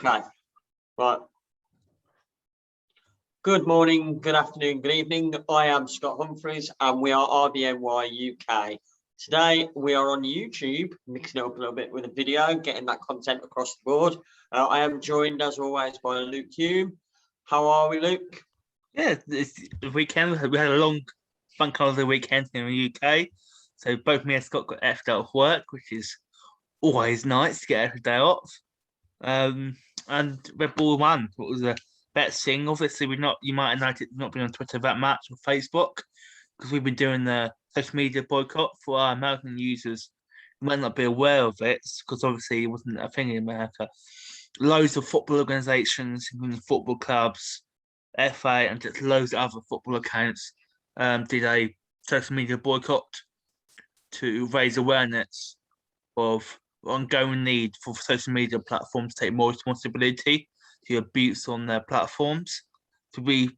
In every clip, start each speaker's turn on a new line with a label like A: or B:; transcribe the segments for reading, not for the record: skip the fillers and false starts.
A: Okay. Right. Good morning, good afternoon, good evening. I am Scott Humphreys and we are RBNY UK. Today we are on YouTube, mixing it up a little bit with a video, getting that content across the board. I am joined as always by Luke Hume. How are we, Luke?
B: Yeah, it's the weekend. We had a long bank holiday weekend in the UK. So both me and Scott got effed out of work, which is always nice to get a day off. And Red Bull won. What was the best thing? Obviously, you might have noticed not been on Twitter that much or Facebook because we've been doing the social media boycott for our American users. You might not be aware of it because obviously it wasn't a thing in America. Loads of football organisations, including football clubs, FA, and just loads of other football accounts did a social media boycott to raise awareness of ongoing need for social media platforms to take more responsibility to abuse on their platforms. So we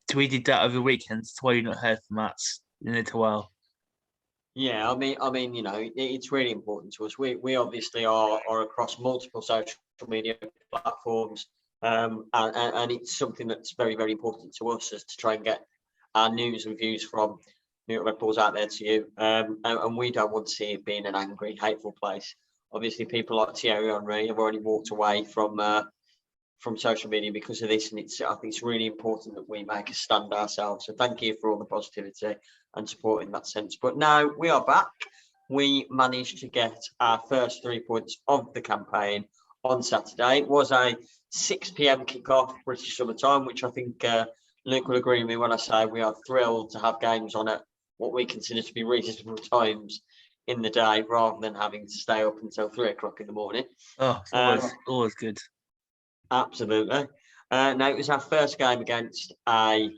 B: did that over the weekend. That's why you've not heard from us in a little while.
A: Yeah, I mean, it's really important to us. We obviously are across multiple social media platforms, and it's something that's very, very important to us as to try and get our news and views from New York Red Bulls out there to you. And we don't want to see it being an angry, hateful place. Obviously, people like Thierry Henry have already walked away from social media because of this, and I think it's really important that we make a stand ourselves. So thank you for all the positivity and support in that sense. But now we are back. We managed to get our first 3 points of the campaign on Saturday. It was a 6 p.m. kickoff British summer time, which I think Luke will agree with me when I say we are thrilled to have games on at what we consider to be reasonable times in the day rather than having to stay up until 3 o'clock in the morning.
B: Oh, it's always good.
A: Absolutely. Now, it was our first game against a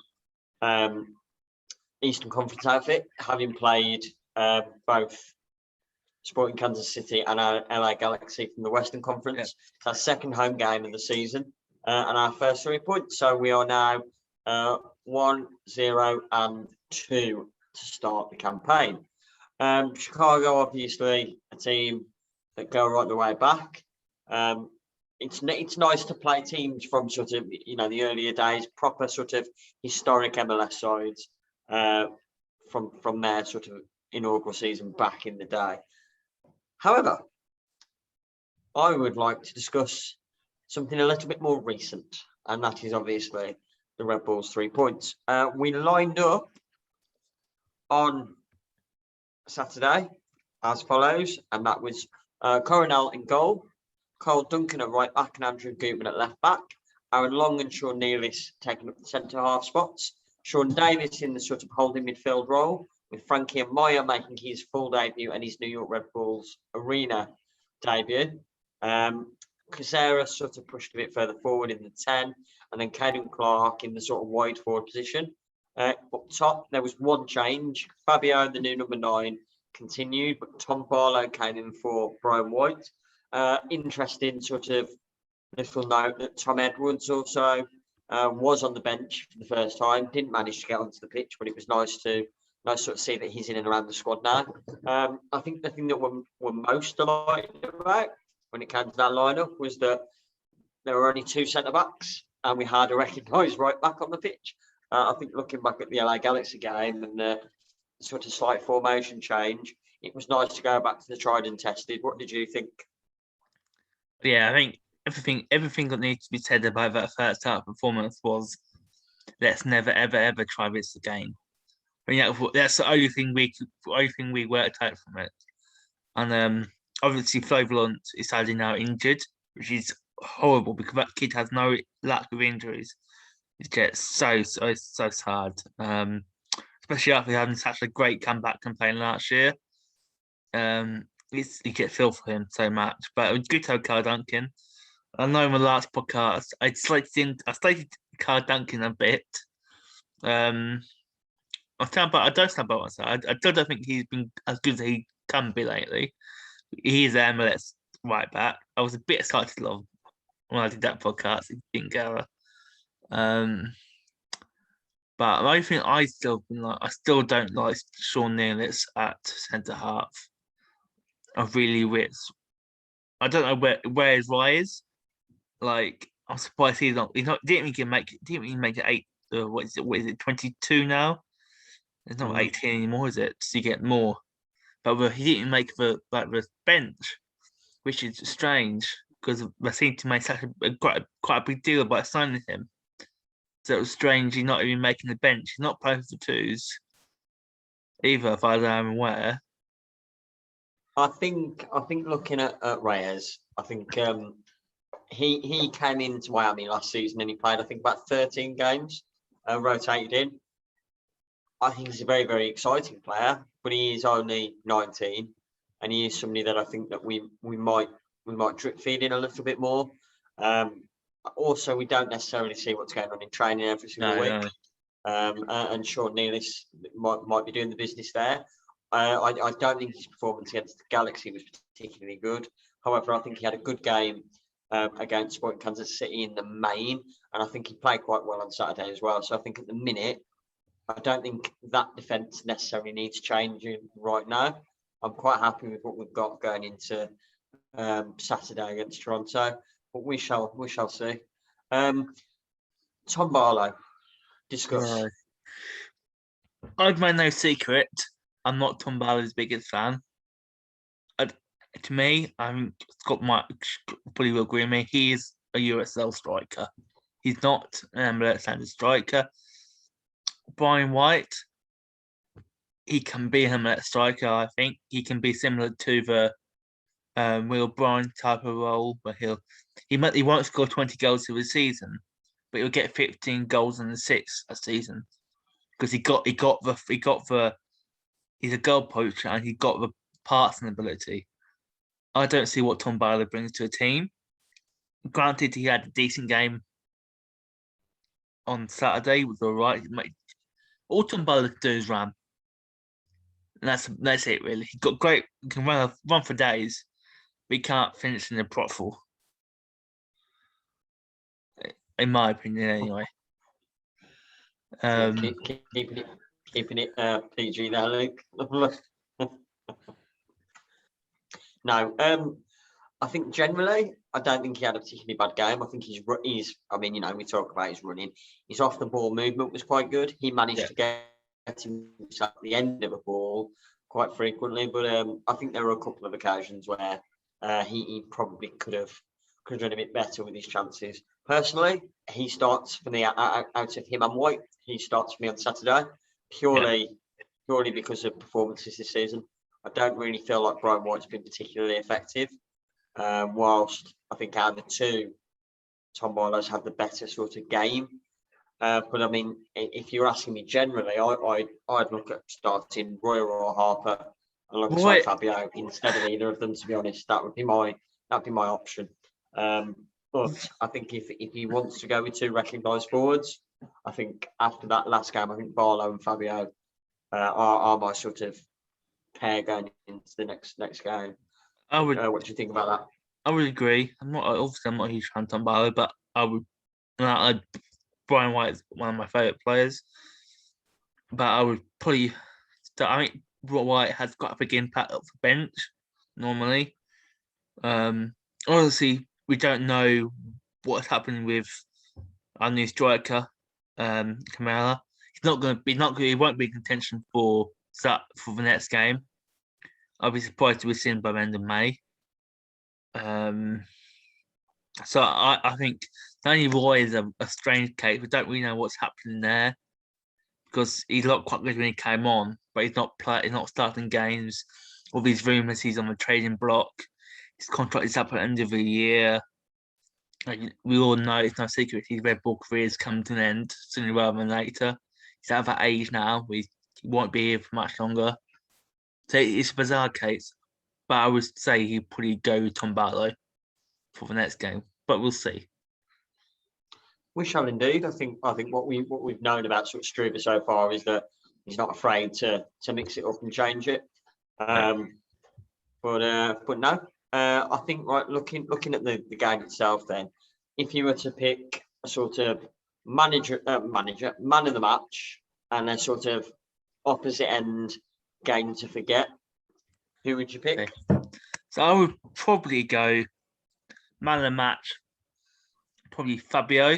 A: Eastern Conference outfit, having played both Sporting Kansas City and our LA Galaxy from the Western Conference. It's our second home game of the season and our first 3 points. So we are now 1-0 and 2 to start the campaign. Chicago, obviously, a team that go right the way back. It's nice to play teams from sort of, the earlier days, proper sort of historic MLS sides from their sort of inaugural season back in the day. However, I would like to discuss something a little bit more recent, and that is obviously the Red Bulls 3 points. We lined up on Saturday as follows, and that was Coronel in goal, Carl Duncan at right back, and Andrew Gutman at left back. Aaron Long and Sean Nealis taking up the centre half spots. Sean Davis in the sort of holding midfield role, with Frankie Meyer making his full debut and his New York Red Bulls arena debut. Casares sort of pushed a bit further forward in the 10, and then Caden Clark in the sort of wide forward position. Up top, there was one change. Fabio, the new number 9, continued, but Tom Barlow came in for Brian White. Interesting sort of little note that Tom Edwards also was on the bench for the first time. Didn't manage to get onto the pitch, but it was nice to sort of see that he's in and around the squad now. I think the thing that we're most delighted about when it came to that lineup was that there were only 2 centre backs, and we had a recognised right back on the pitch. I think looking back at the LA Galaxy game and the sort of slight formation change, it was nice to go back to the tried and tested. What did you think?
B: Yeah, I think everything that needs to be said about that first half performance was, let's never ever try this again. I mean, that's the only thing we worked out from it. And obviously Flo Volant is sadly now injured, which is horrible because that kid has no lack of injuries. It gets so hard, especially after having such a great comeback campaign last year. You get feel for him so much, but it was good to have Carl Duncan. I know in the last podcast I slated Carl Duncan a bit. I don't stand by myself. I still don't think he's been as good as he can be lately. He's the MLS right back. I was a bit excited when I did that podcast. It didn't go. But the only thing I still don't like Sean Nealis at centre half. I really wish. I don't know where his lie is. Like, I'm surprised he's not. Didn't even make it 8. What is it? 22 now. It's not 18 anymore, is it? So you get more. But he didn't make the bench, which is strange because they seem to make such quite a big deal about signing him. So it was strange he's not even making the bench. He's not playing for twos either, as far as I'm aware.
A: I think looking at Reyes, I think he came into Miami last season and he played I think about 13 games, rotated in. I think he's a very, very exciting player, but he is only 19, and he is somebody that I think that we might drip feed in a little bit more. Also, we don't necessarily see what's going on in training every single week.
B: No.
A: And Sean Nealis might be doing the business there. I don't think his performance against the Galaxy was particularly good. However, I think he had a good game against Sporting Kansas City in the main, and I think he played quite well on Saturday as well. So I think at the minute, I don't think that defence necessarily needs changing right now. I'm quite happy with what we've got going into Saturday against Toronto, but we shall see. Tom Barlow, discuss.
B: Right. I've made no secret. I'm not Tom Barlow's biggest fan. To me, Scott Mike probably will agree with me. He is a USL striker. He's not an MLS standard striker. Brian White, he can be an MLS striker. I think he can be similar to the Will Bryan type of role, where he won't score 20 goals in a season, but he'll get 15 goals and assists a season because he's a goal poacher and he got the passing ability. I don't see what Tom Barlow brings to a team. Granted, he had a decent game on Saturday. It was all right. All Tom Barlow can do is run. And that's it, really. He can run for days, but he can't finish in the profile. In my opinion, anyway.
A: Keeping it PG there, Luke. No, I think generally, I don't think he had a particularly bad game. I think he's. I mean, we talk about his running. His off the ball movement was quite good. He managed to get himself at the end of a ball quite frequently, but I think there were a couple of occasions where he probably could have done a bit better with his chances. Personally, he starts for me out of him and White. He starts for me on Saturday purely because of performances this season. I don't really feel like Brian White's been particularly effective. Whilst I think out of the two, Tom Barlow's had the better sort of game. But I mean, if you're asking me generally, I'd look at starting Royer or Harper alongside Fabio instead of either of them. To be honest, that'd be my option. But I think if he wants to go with two recognised forwards, I think after that last game, I think Barlow and Fabio are my sort of pair going into the next game. What do you think about that?
B: I would agree. I'm not a huge fan of Tom Barlow, but Brian White is one of my favourite players. But I would probably I think White has got a big impact off the bench normally. Obviously, we don't know what's happening with our new striker, Kamara. He won't be in contention for the next game. I'll be surprised to be seen by the end of May. So I think Danny Roy is a strange case. We don't really know what's happening there because he looked quite good when he came on, but he's not starting games. All these rumours he's on the trading block. His contract is up at the end of the year. Like, we all know it's no secret his Red Bull career is coming to an end sooner rather than later. He's at that age now. He won't be here for much longer. So it's a bizarre case. But I would say he'd probably go with Tom Barlow for the next game. But we'll see.
A: We shall indeed. I think what we've known about sort of Struber so far is that he's not afraid to mix it up and change it. But no. I think looking at the game itself, then, if you were to pick a sort of man of the match and a sort of opposite end game to forget, who would you pick?
B: Okay. So I would probably go man of the match. probably Fabio.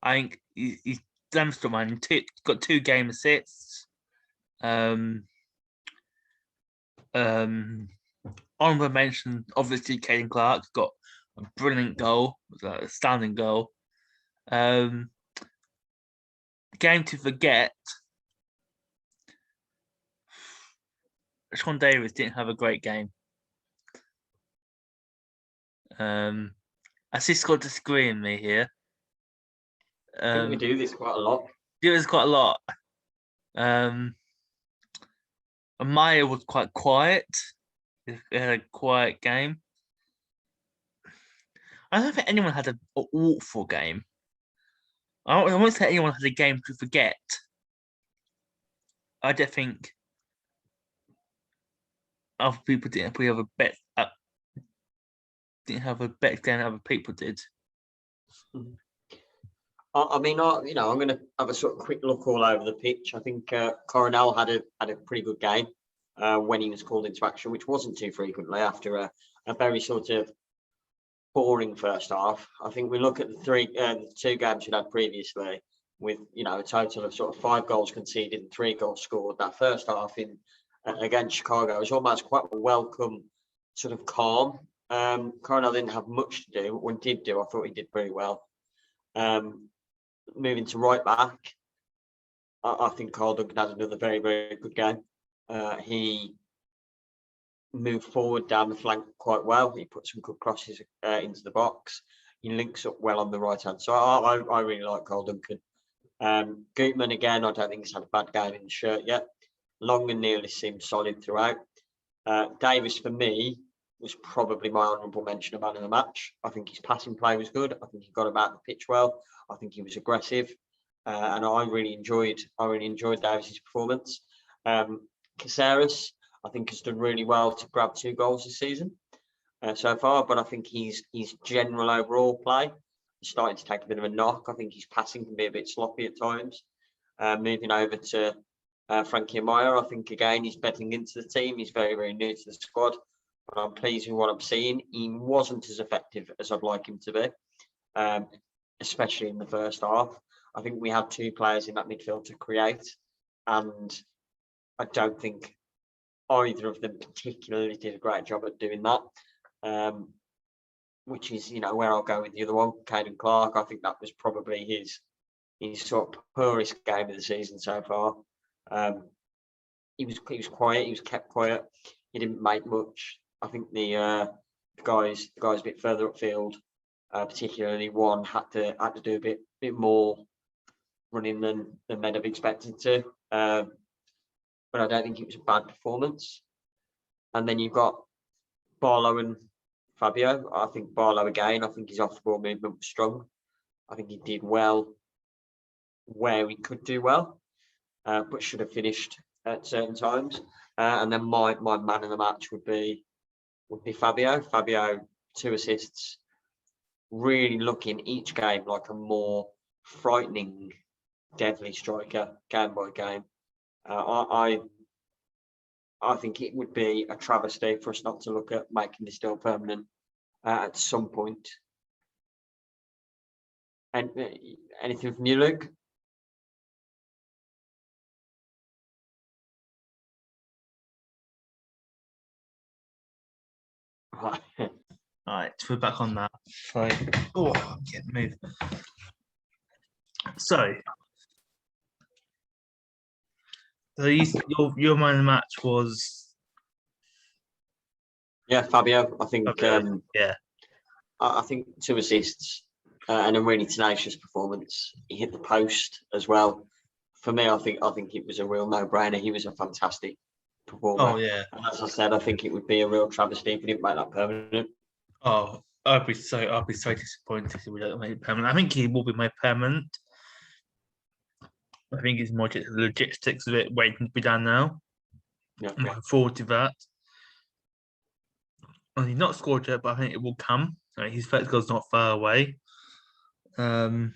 B: I think he's Amsterdam man. Got 2 game assists. Honorable mention, obviously, Caden Clark got a brilliant goal, a standing goal. Game to forget. Sean Davis didn't have a great game. I see Scott disagreeing with me here.
A: I think we do this quite a lot.
B: Do this quite a lot. Meyer was quite quiet. He had a quiet game. I don't think anyone had an awful game. I won't say anyone had a game to forget. I don't think other people didn't probably have a bet. Didn't have a better game than other people did.
A: I mean, I'm going to have a sort of quick look all over the pitch. I think Coronel had a pretty good game when he was called into action, which wasn't too frequently after a very sort of boring first half. I think we look at the 2 games we'd had previously with, a total of sort of 5 goals conceded and 3 goals scored. That first half against Chicago was almost quite a welcome sort of calm. Coronel didn't have much to do. When he did do, I thought he did pretty well. Moving to right back, I think Carl Duggan had another very, very good game. He moved forward down the flank quite well. He put some good crosses into the box. He links up well on the right hand. So I really like Carl Duncan. Gutman, again, I don't think he's had a bad game in the shirt yet. Long and Neely seemed solid throughout. Davis, for me, was probably my honourable mention of man of the match. I think his passing play was good. I think he got about the pitch well. I think he was aggressive, and I really enjoyed Davis's performance. Casares, I think, has done really well to grab 2 goals this season so far, but I think his general overall play is starting to take a bit of a knock. I think his passing can be a bit sloppy at times. Moving over to Frankie Meyer, I think, again, he's bedding into the team. He's very, very new to the squad. But I'm pleased with what I'm seeing. He wasn't as effective as I'd like him to be, especially in the first half. I think we had 2 players in that midfield to create, and I don't think either of them particularly did a great job at doing that, which is, where I'll go with the other one, Caden Clark. I think that was probably his sort of poorest game of the season so far. He was quiet. He was kept quiet. He didn't make much. I think the guys a bit further upfield, particularly one, had to do a bit more running than they'd have expected to. But I don't think it was a bad performance. And then you've got Barlow and Fabio. I think Barlow again. I think his off-ball movement was strong. I think he did well where he could do well, but should have finished at certain times. And then my man of the match would be Fabio. Fabio, 2 assists, really looking each game like a more frightening, deadly striker game by game. I think it would be a travesty for us not to look at making this deal permanent at some point. And anything from you, Luke?
B: All right, we're back on that. So, I can't move. So, your man of the match was
A: Fabio. I think
B: Fabio,
A: I think 2 assists and a really tenacious performance. He hit the post as well. For me, I think it was a real no-brainer. He was a fantastic performer.
B: Oh yeah.
A: And as I said, I think it would be a real travesty if we didn't make that permanent.
B: Oh, I'd be so disappointed if we don't make it permanent. I think he will be made permanent. I think it's more just the logistics of it waiting to be done now.
A: Yeah.
B: I'm looking forward to that. And he's not scored yet, but I think it will come. His first goal's not far away. But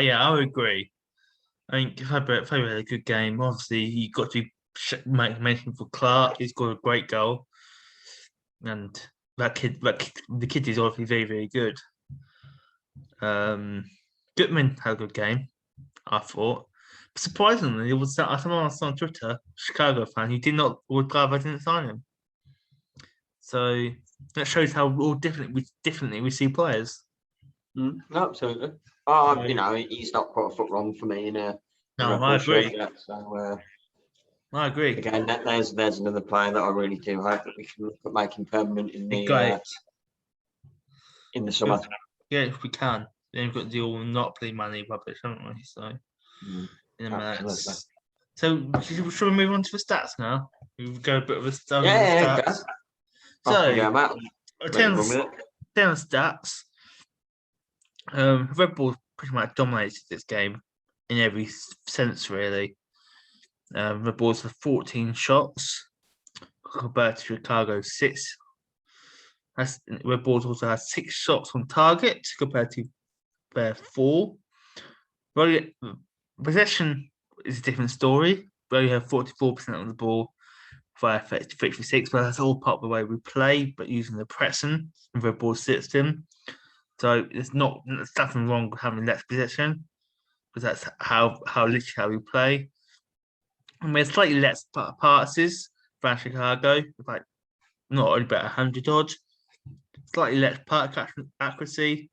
B: yeah, I would agree. I think Fabio had a good game. Obviously, you got to make mention for Clark. He's got a great goal, and the kid is obviously very, very good. Gutman had a good game, I thought. Surprisingly, it was someone I saw on Twitter, Chicago fan, who did not would glad I didn't sign him. So that shows how all differently we see players.
A: No, absolutely. He's not put a foot wrong for me in a
B: No, I agree.
A: yet, so
B: I agree.
A: again, there's another player that I really do hope that we can look at making permanent in
B: Great.
A: in the summer.
B: Yeah, if we can. Then we've got the all not play money rubbish, haven't we? So in a minute.
A: Absolutely.
B: So should we move on to the stats now? We go a bit of a start.
A: Yeah,
B: Stats.
A: So,
B: ten stats. Red Bull pretty much dominated this game in every sense, really. Red Bulls for 14 shots compared to Chicago 6. Red Bulls also had 6 shots on target compared to their 4. Possession is a different story. We only have 44% of the ball via 56, but that's all part of the way we play, but using the pressing and Red Bull system. So there's nothing wrong with having less possession, because that's how we play. And we had slightly less passes than Chicago, like not only about 100 odd, slightly less part accuracy,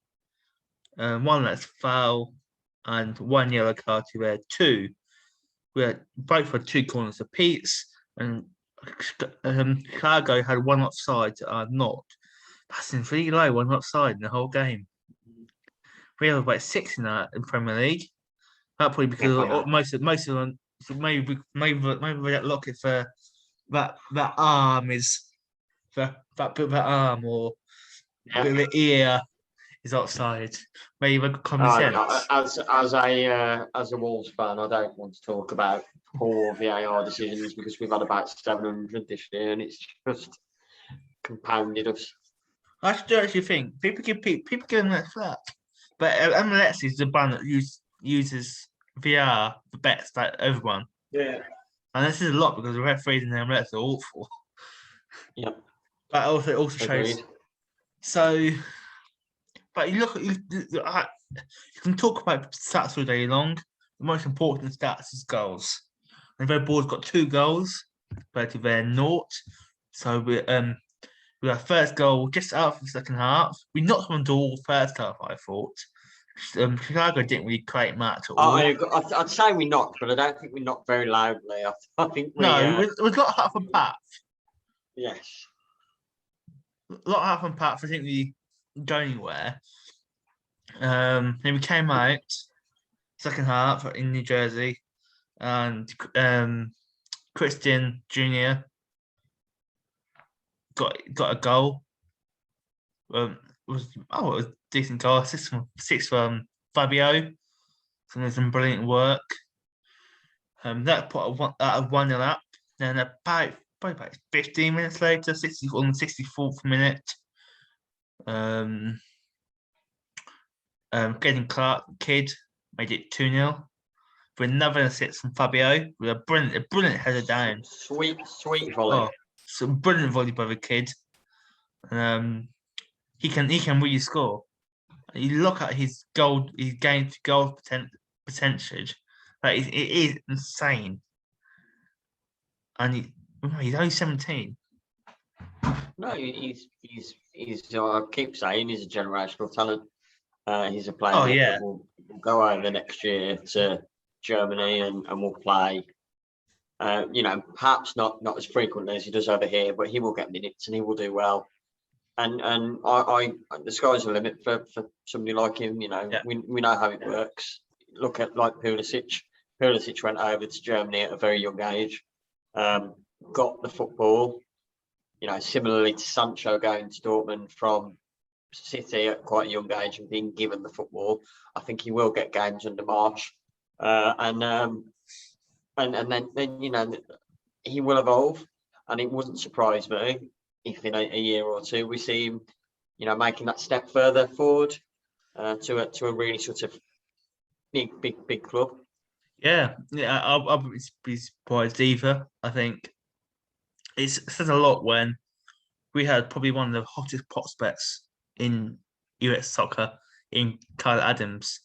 B: one less foul, and 1 yellow card to their 2. We had both had 2 corners apiece, and Chicago had 1 offside not. That seems really low, 1 offside in the whole game. We have about 6 in that in Premier League. That probably because most of them. So maybe that look if that arm is that bit of that arm or bit of the ear is outside. Maybe common sense.
A: As a Wolves fan, I don't want to talk about poor VAR decisions because we've had about 700 this year, and it's just compounded us.
B: I actually think people give them that flat, but MLS is the brand that uses VR the best out of everyone.
A: Yeah.
B: And this is a lot because the referees in the MLS are awful.
A: Yeah.
B: But also shows.
A: Agreed.
B: So, but you can talk about stats all day long. The most important stats is goals. And Red Bull's got 2 goals, compared to their 0. So we our first goal just out of the second half. We knocked on the all first half, I thought. Chicago didn't really create much at all.
A: I'd say we knocked, but I don't think we knocked very loudly. I think we...
B: No, it was a lot half and path.
A: Yes.
B: A lot half and path. I think we go anywhere. Then we came out second half in New Jersey, and Christian Jr. got a goal. It was a decent goal. 6 from Fabio. So there's some brilliant work. That put a 1-0 up. Then about 15 minutes later, on the 64th minute, Getting Clark Kid made it 2-0 for another assist from Fabio with a brilliant header down.
A: Sweet volley.
B: Some brilliant volley by the kid. He can really score. You look at his game to goal percentage. Like it is insane. And he's only 17.
A: No, he's I keep saying he's a generational talent. He's a player that will go over next year to Germany and will play. Perhaps not as frequently as he does over here, but he will get minutes and he will do well. And I the sky's the limit for somebody like him. We know how it works. Look at like Pulisic. Pulisic went over to Germany at a very young age. Got the football. Similarly to Sancho going to Dortmund from City at quite a young age and being given the football. I think he will get games under March, and then he will evolve, and it wouldn't surprise me if in a year or two we see him, making that step further forward to a really sort of big club.
B: Yeah. I'll be surprised either. I think it says a lot when we had probably one of the hottest prospects in US soccer in Kyle Adams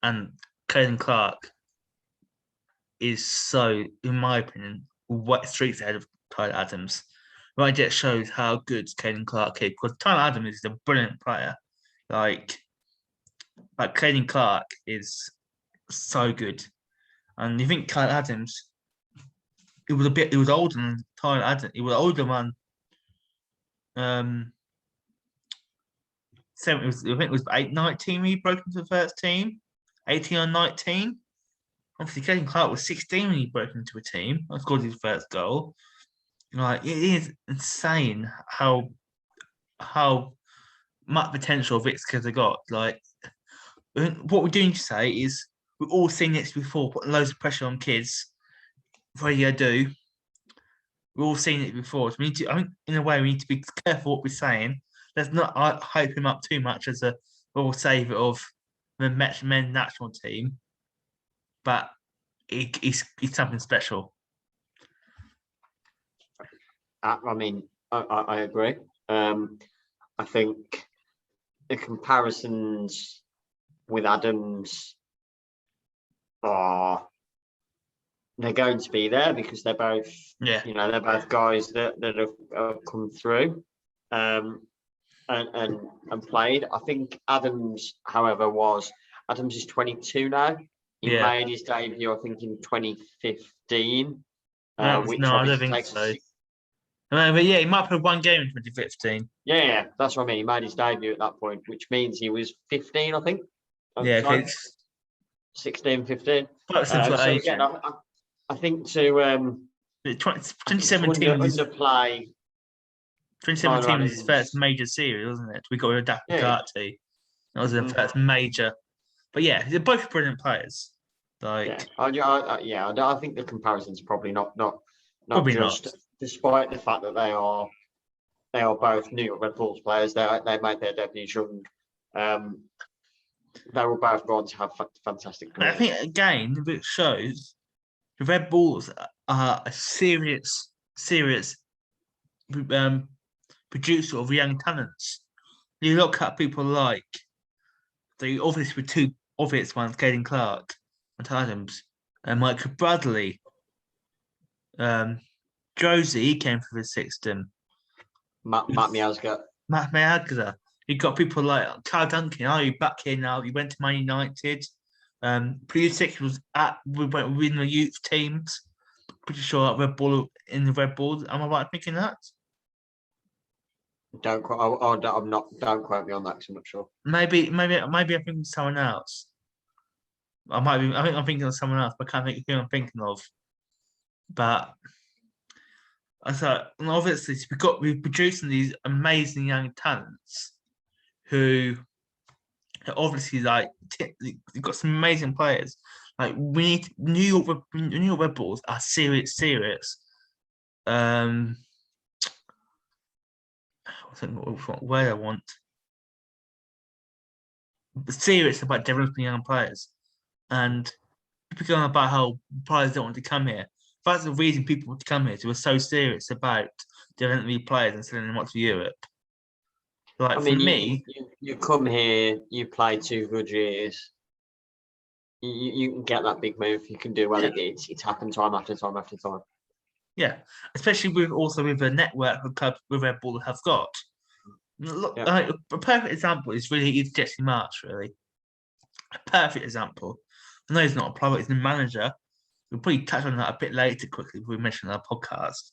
B: and Caden Clark is so, in my opinion, what streets ahead of Tyler Adams. Right, just shows how good Caden Clark is because Tyler Adams is a brilliant player. Like Caden Clark is so good, and you think Tyler Adams, he was older than Tyler Adams. He was older than I think it was 19 when he broke into the first team, 18 or 19. Obviously, Caden Clark was 16 when he broke into a team and scored his first goal. Like, it is insane how much potential Vix could have got. Like, what we're doing to say is we've all seen this before, putting loads of pressure on kids. What are you gonna do? We've all seen it before. So we need to, I think, in a way, we need to be careful what we're saying. Let's not hype him up too much as a all saver of the men's national team, but he's something special.
A: I mean, I agree. I think the comparisons with Adams are they're going to be there because they're both, they're both guys that have come through and played. I think Adams, however, Adams is 22 now. He made his debut, I think, in 2015.
B: I don't think so. But yeah, he might play one game in 2015.
A: Yeah, that's what I mean. He made his debut at that point, which means he was 15, I think.
B: Yeah,
A: 16, 15.
B: Again,
A: I think to
B: 2017
A: underplay.
B: 2017 was his first major series, wasn't it? We got rid of Daphne Carty. That was the first major. But yeah, they're both brilliant players. I
A: think the comparison's probably not
B: probably
A: just
B: not.
A: Despite the fact that they are both New York Red Bulls players. They made their debuts young. They were both going to have fantastic careers.
B: I think again, it shows the Red Bulls are a serious producer of young talents. You look at people like the obviously two obvious ones, Caden Clark and Adams, and Michael Bradley. Josie came through the system.
A: Matt
B: Miazga. You got people like Carl Duncan. Are you back here now? You went to Man United. Pulisic was within the youth teams. Pretty sure that Red Bull in the Red Bulls. Am I right thinking that?
A: Don't quote me on that because I'm not sure.
B: Maybe I'm thinking of someone else. I think I'm thinking of someone else, but I can't think of who I'm thinking of. But and obviously we're producing these amazing young talents who are obviously you've got some amazing players. Like we need New York Red Bulls are serious. I think where I want serious about developing young players, and people going about how players don't want to come here. That's the reason people want to come here. So we're so serious about developing players and sending them out to Europe. Like for me,
A: you come here, you play 2 good years. You can get that big move. You can do well. It's happened time after time after time.
B: Yeah, especially with the network of clubs with Red Bull have got. Look, a perfect example is Jesse March. Really, a perfect example. I know he's not a player; he's the manager. We'll probably touch on that a bit later quickly if we mention our podcast.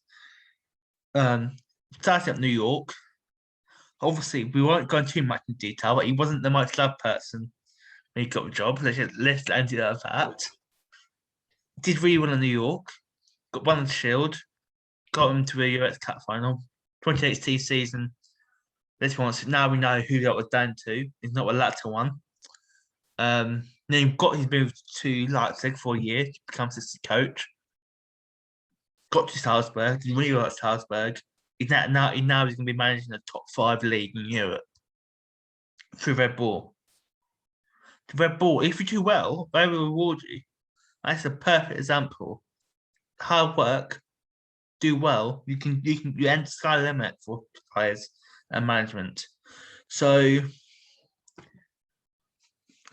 B: Starting at New York, obviously we won't go into too much in detail, but he wasn't the most loved person when he got the job. Let's end it at that. Did really well in New York, won the Shield, got him to a US Cup final, 2018 season. Now we know who that was down to. It's not a latter one. Then he got his move to Leipzig for a year to become assistant coach. Got to Salzburg, did really well at Salzburg. He's now he's going to be managing a top 5 league in Europe through Red Bull. The Red Bull, if you do well, they will reward you. That's a perfect example. Hard work, do well, you enter the sky limit for players and management. So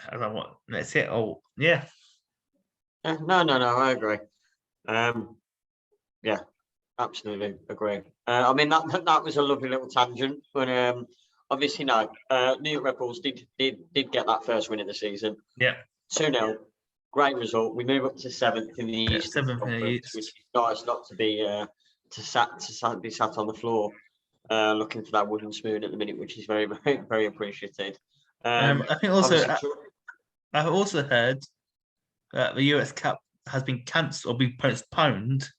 B: I don't want that's it. Oh yeah.
A: No, I agree. Yeah, absolutely agree. I mean that was a lovely little tangent, but obviously no. New York Red Bulls did get that first win of the season.
B: Yeah.
A: 2-0. Great result. We move up to 7th in the Eastern
B: 7th in the
A: Conference, which
B: East.
A: is nice not to be be sat on the floor looking for that wooden spoon at the minute, which is very very appreciated.
B: I think also
A: obviously,
B: I've also heard that the US Cup has been cancelled or been postponed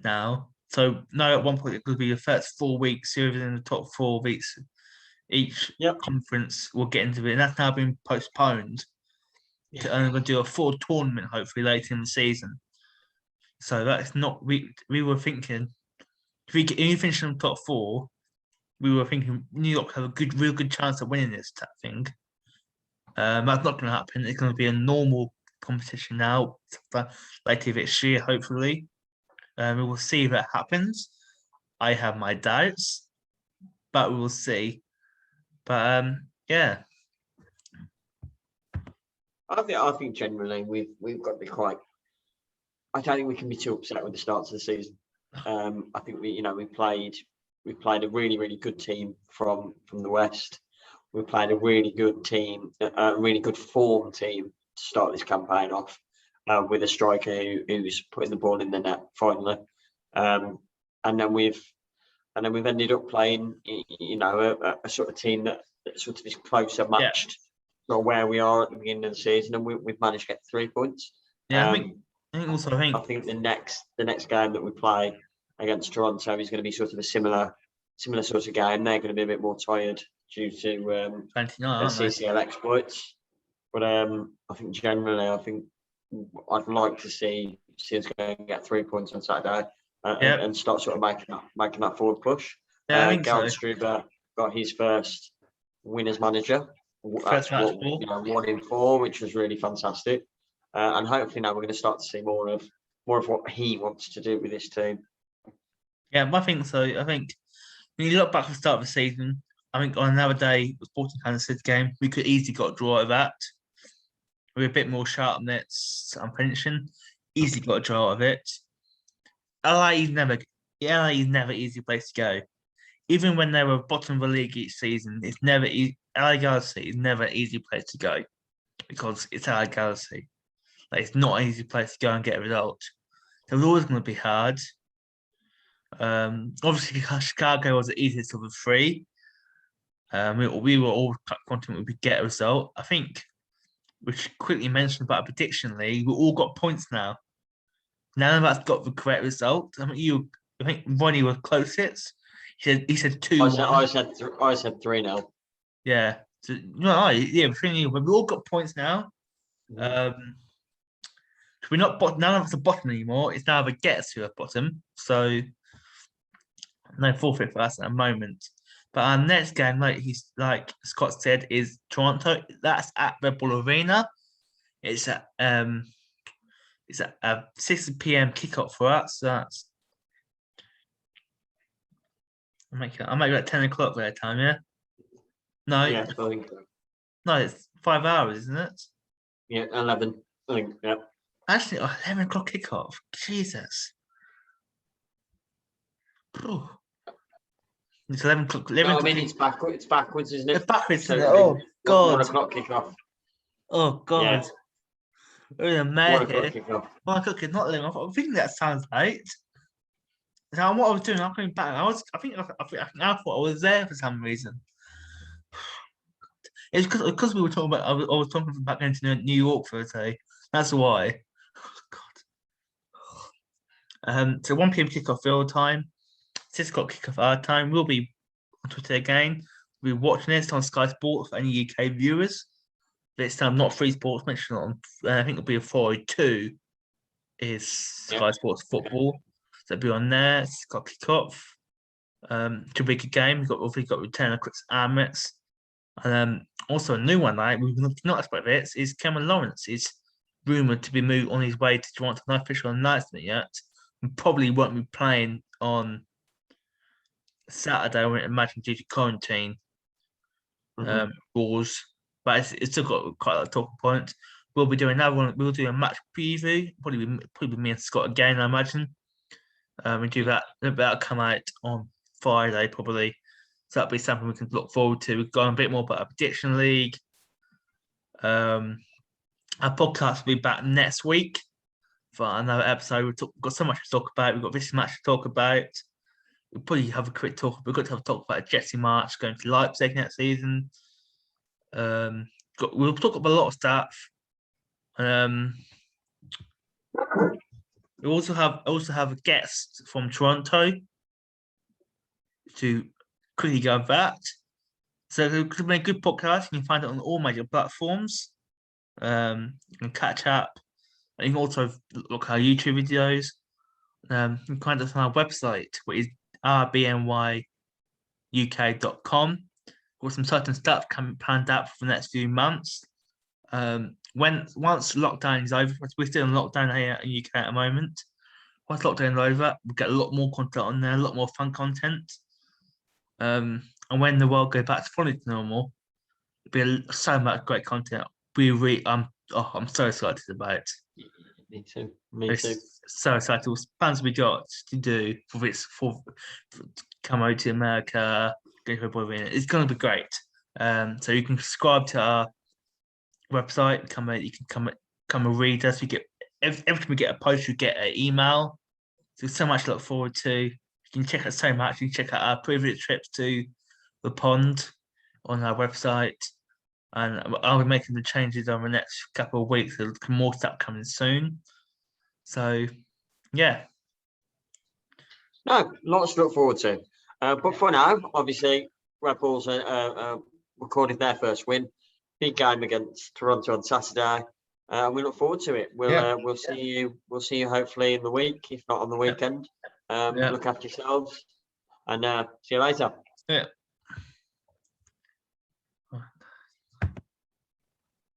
B: now. So now at one point it could be the first 4 weeks, whoever's in the top 4 weeks each
A: Yep.
B: conference will get into it, and that's now been postponed to only going to do a full tournament hopefully later in the season. So that's not we were thinking if we finish in the top 4, we were thinking New York have a real good chance of winning this thing. That's not going to happen. It's going to be a normal competition now later this year, hopefully. We will see if that happens. I have my doubts, but we will see. But yeah.
A: I think generally we've got to be quite. I don't think we can be too upset with the start of the season. I think we played a really good team from the West. We played a really good team, a really good form team to start this campaign off, with a striker who's putting the ball in the net finally, and then we've ended up playing a sort of team that sort of is closer matched to where we are at the beginning of the season, and we've managed to get 3 points.
B: Yeah, I think
A: the next game that we play against Toronto is going to be sort of a similar sort of game. They're going to be a bit more tired due to their CCL exploits. But I think generally, I'd like to see us go and get 3 points on Saturday and start sort of making that forward push.
B: Yeah, I think
A: Gerald
B: so.
A: Struber got his first win as manager.
B: First match ball.
A: 1 in 4, which was really fantastic. And hopefully now we're going to start to see more of what he wants to do with this team.
B: Yeah, I think so. I think when you look back at the start of the season, I think on another day, the Sporting Kansas City game, we could easily got a draw of that. With a bit more sharpness and finishing, easily got a draw of it. LA is never easy place to go. Even when they were bottom of the league each season, it's never easy. LA Galaxy is never an easy place to go because it's LA Galaxy. Like, it's not an easy place to go and get a result. So it's always going to be hard. Obviously, Chicago was the easiest of the 3. We were all confident we would get a result. I think we should quickly mention about a prediction league. We all got points now. None of us got the correct result. I think Ronnie was closest. He said 2-1.
A: I said 3-0.
B: Yeah. So, we all got points now. We're not none of us are bottom anymore. It's now the gets who are bottom. So no forfeit for us at the moment. But our next game, like Scott said, is Toronto. That's at Red Bull Arena. It's at a 6 p.m. kickoff for us. So that's I'll make it 10 o'clock their time, yeah? No.
A: Yeah, I think so.
B: No, it's 5 hours, isn't it?
A: Yeah, 11. I think, yeah.
B: Actually, 11 o'clock kickoff. Jesus. It's 11 o'clock.
A: No, I mean, it's backwards, isn't it?
B: It's backwards,
A: So
B: isn't it? Oh, God.
A: 1 o'clock kickoff.
B: Oh, God.
A: Yeah.
B: We're in a
A: 1 o'clock kickoff.
B: 1 o'clock is not 11. I think that sounds late. So what I was doing, I'm coming back. I think I thought I was there for some reason. It's because we were talking about. I was talking about going to New York for a day. That's why. Oh, God. So 1 p.m. kickoff field time. 6 o'clock kickoff our time. We'll be on Twitter again. We'll be watching this on Sky Sports for any UK viewers. This time, not Free Sports. Mentioned on. I think it'll be a 4-2. Is Sky Sports football. So it'll be on there. It's got kickoff. To be a good game. We've got return of Chris Armets. And also a new one we've not expect it is Cameron Lawrence is rumoured to be moved on his way to Toronto. No official announcement yet. And probably won't be playing on Saturday, I would imagine, due to quarantine rules. but it's still got quite a lot of talking points. We'll be doing another one. We'll do a match preview. Probably me and Scott again, I imagine. We do that. That'll come out on Friday, probably. So that'll be something we can look forward to. We've gone a bit more about our prediction league. Our podcast will be back next week for another episode. We've got so much to talk about. We've got this match to talk about. We'll probably have a quick talk. We've got to have a talk about Jesse March going to Leipzig next season. We'll talk about a lot of stuff. We also have a guest from Toronto to quickly go over that. So it could be a good podcast. You can find it on all major platforms. You can catch up. And you can also look at our YouTube videos. You can find us on our website, which is rbnyuk.com. Got some certain stuff planned out for the next few months. Once lockdown is over, we're still in lockdown here in the UK at the moment. Once lockdown is over, we'll get a lot more content on there, a lot more fun content. And when the world goes back to fully normal, there'll be so much great content. I'm so excited about it.
A: Me too. Me too.
B: So excited. What plans we got to do for come out to America, go for a boy win. It's going to be great. So you can subscribe to our website. You can come and read us. You get every time we get a post, you get an email. So much to look forward to. You can check out so much. You can check out our previous trips to the pond on our website. And I'll be making the changes over the next couple of weeks. There's more stuff coming soon. So, yeah.
A: No, lots to look forward to. But for now, obviously, Red Bulls recorded their first win. Big game against Toronto on Saturday. We look forward to it. We'll see you. We'll see you hopefully in the week, if not on the weekend. Look after yourselves, and see you later.
B: Yeah.